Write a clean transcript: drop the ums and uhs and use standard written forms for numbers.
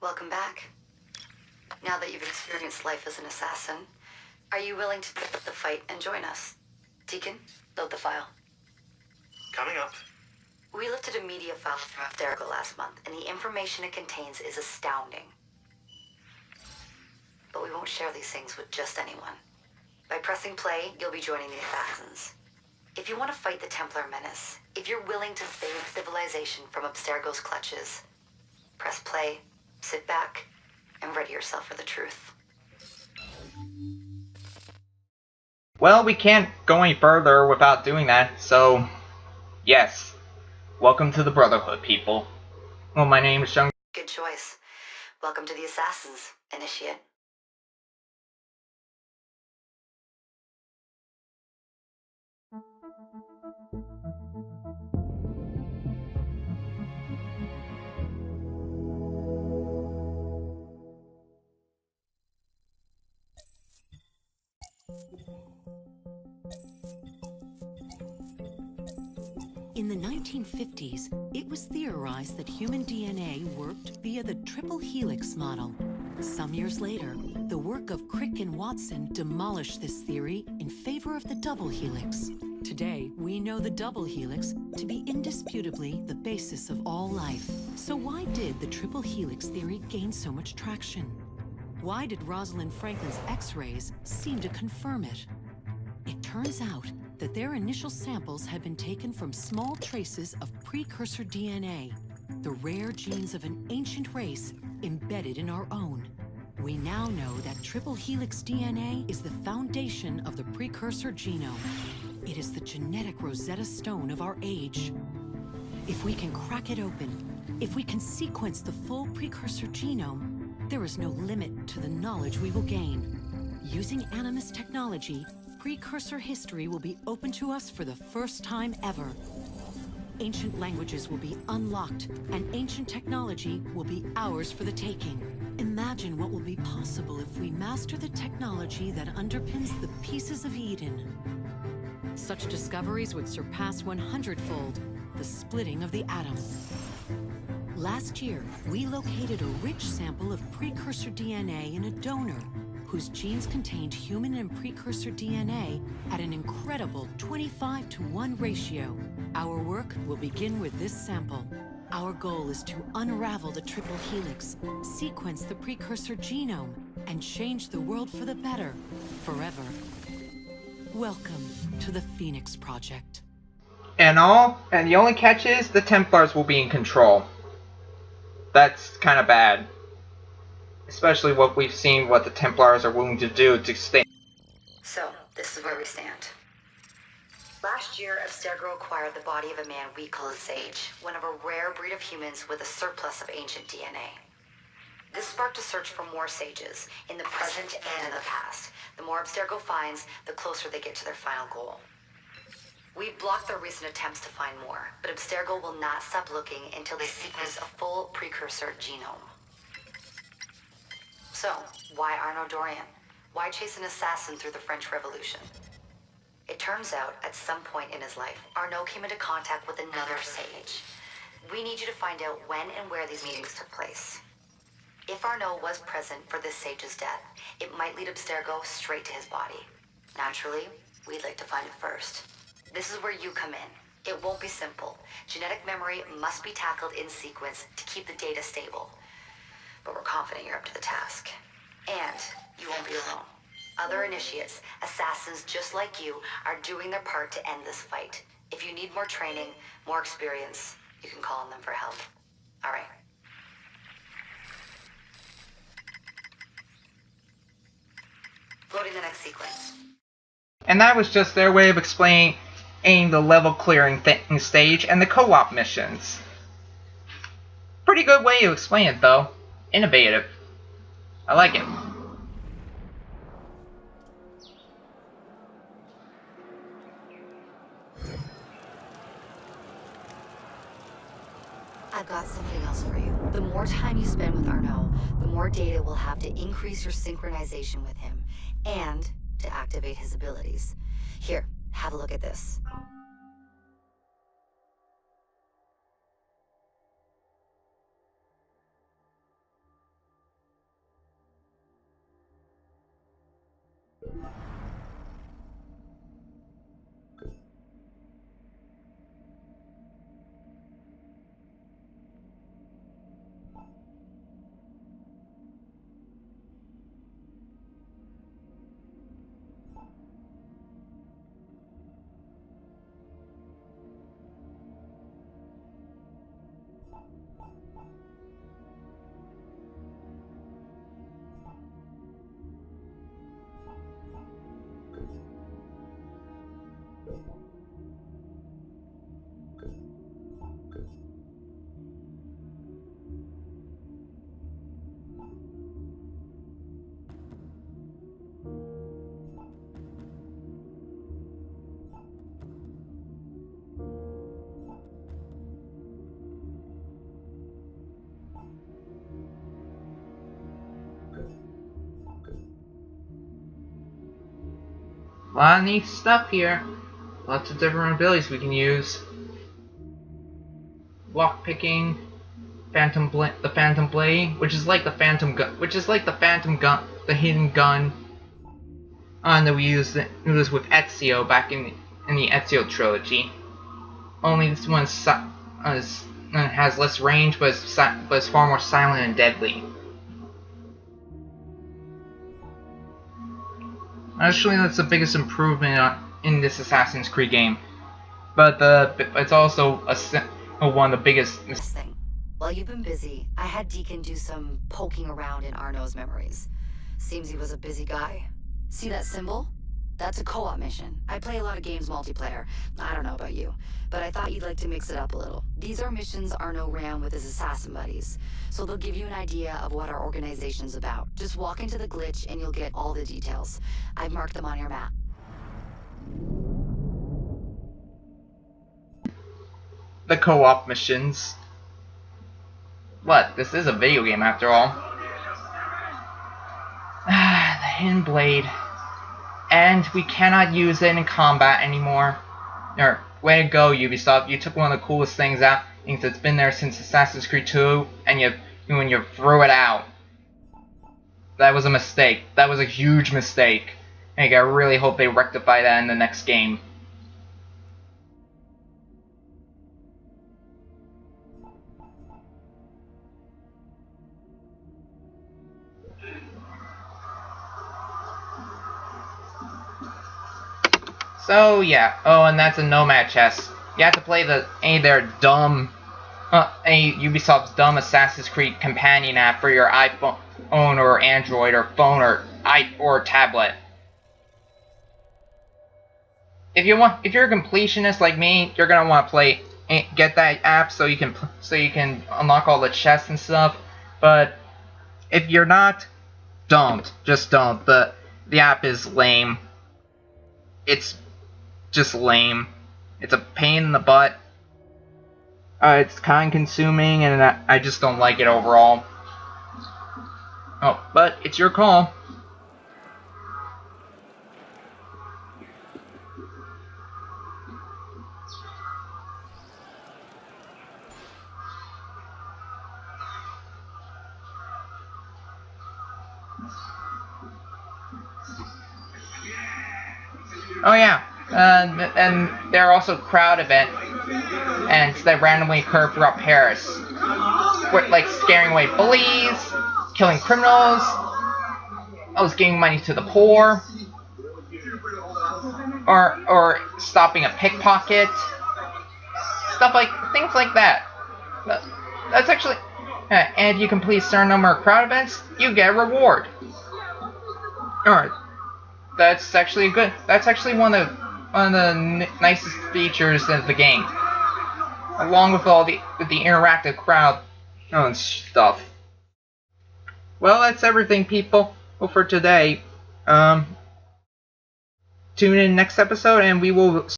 Welcome back. Now that you've experienced life as an assassin, are you willing to pick up the fight and join us? Deacon, load the file. Coming up. We lifted a media file from Abstergo last month, and the information it contains is astounding. But we won't share these things with just anyone. By pressing play, you'll be joining the assassins. If you want to fight the Templar menace, if you're willing to save civilization from Abstergo's clutches, press play, sit back, and ready yourself for the truth. Well, we can't go any further without doing that, so yes. Welcome to the Brotherhood, people. Well, my name is Jungoguy. Good choice. Welcome to the Assassins, Initiate. In the 1950s, it was theorized that human DNA worked via the triple helix model. Some years later, the work of Crick and Watson demolished this theory in favor of the double helix. Today, we know the double helix to be indisputably the basis of all life. So why did the triple helix theory gain so much traction? Why did Rosalind Franklin's X-rays seem to confirm it? It turns out that their initial samples had been taken from small traces of precursor DNA, the rare genes of an ancient race embedded in our own. We now know that triple helix DNA is the foundation of the precursor genome. It is the genetic Rosetta Stone of our age. If we can crack it open, if we can sequence the full precursor genome, there is no limit to the knowledge we will gain. Using Animus technology, precursor history will be open to us for the first time ever. Ancient languages will be unlocked, and ancient technology will be ours for the taking. Imagine what will be possible if we master the technology that underpins the pieces of Eden. Such discoveries would surpass 100-fold the splitting of the atom. Last year, we located a rich sample of precursor DNA in a donor whose genes contained human and precursor DNA at an incredible 25-to-1 ratio. Our work will begin with this sample. Our goal is to unravel the triple helix, sequence the precursor genome, and change the world for the better, forever. Welcome to the Phoenix Project. And the only catch is the Templars will be in control. That's kind of bad. Especially what we've seen what the Templars are willing to do to stay. So, this is where we stand. Last year, Abstergo acquired the body of a man we call a sage, one of a rare breed of humans with a surplus of ancient DNA. This sparked a search for more sages, in the present and in the past. The more Abstergo finds, the closer they get to their final goal. We've blocked their recent attempts to find more, but Abstergo will not stop looking until they sequence a full precursor genome. So, why Arno Dorian? Why chase an assassin through the French Revolution? It turns out, at some point in his life, Arno came into contact with another sage. We need you to find out when and where these meetings took place. If Arno was present for this sage's death, it might lead Abstergo straight to his body. Naturally, we'd like to find it first. This is where you come in. It won't be simple. Genetic memory must be tackled in sequence to keep the data stable. But we're confident you're up to the task. And you won't be alone. Other initiates, assassins just like you, are doing their part to end this fight. If you need more training, more experience, you can call on them for help. All right. Loading the next sequence. And that was just their way of explaining the level clearing stage and the co-op missions. Pretty good way to explain it though. Innovative. I like it. I've got something else for you. The more time you spend with Arno, the more data we'll have to increase your synchronization with him, and to activate his abilities. Here, have a look at this. A lot of neat stuff here. Lots of different abilities we can use. Lockpicking, the Phantom Blade, which is like the Phantom Gun, the hidden gun. That we used with Ezio back in the Ezio trilogy. Only this one has less range, but it's far more silent and deadly. Actually, that's the biggest improvement in this Assassin's Creed game. But it's also one of the biggest. Thing. While you've been busy, I had Deacon do some poking around in Arno's memories. Seems he was a busy guy. See that symbol? That's a co-op mission. I play a lot of games multiplayer. I don't know about you, but I thought you'd like to mix it up a little. These are missions Arno ran with his assassin buddies, so they'll give you an idea of what our organization's about. Just walk into the glitch and you'll get all the details. I've marked them on your map. The co-op missions. What? This is a video game after all. The Hidden Blade. And we cannot use it in combat anymore. Way to go, Ubisoft. You took one of the coolest things that's been there since Assassin's Creed 2, and you threw it out. That was a mistake. That was a huge mistake. And I really hope they rectify that in the next game. So yeah, and that's a Nomad chest. You have to play Ubisoft's dumb Assassin's Creed companion app for your iPhone or Android or phone or tablet. If you're a completionist like me, you're gonna want to get that app so you can unlock all the chests and stuff. But if you're not, just don't. The app is lame. It's just lame. It's a pain in the butt. It's time consuming and I just don't like it overall. Oh, but it's your call. Oh yeah, and there are also crowd events that randomly occur throughout Paris, like scaring away bullies, killing criminals, giving money to the poor, or stopping a pickpocket, things like that. That's actually, and if you complete a certain number of crowd events, you get a reward. Alright. That's actually one of the nicest features of the game, along with with the interactive crowd and stuff. Well, that's everything, people. Well, for today, tune in next episode, and we will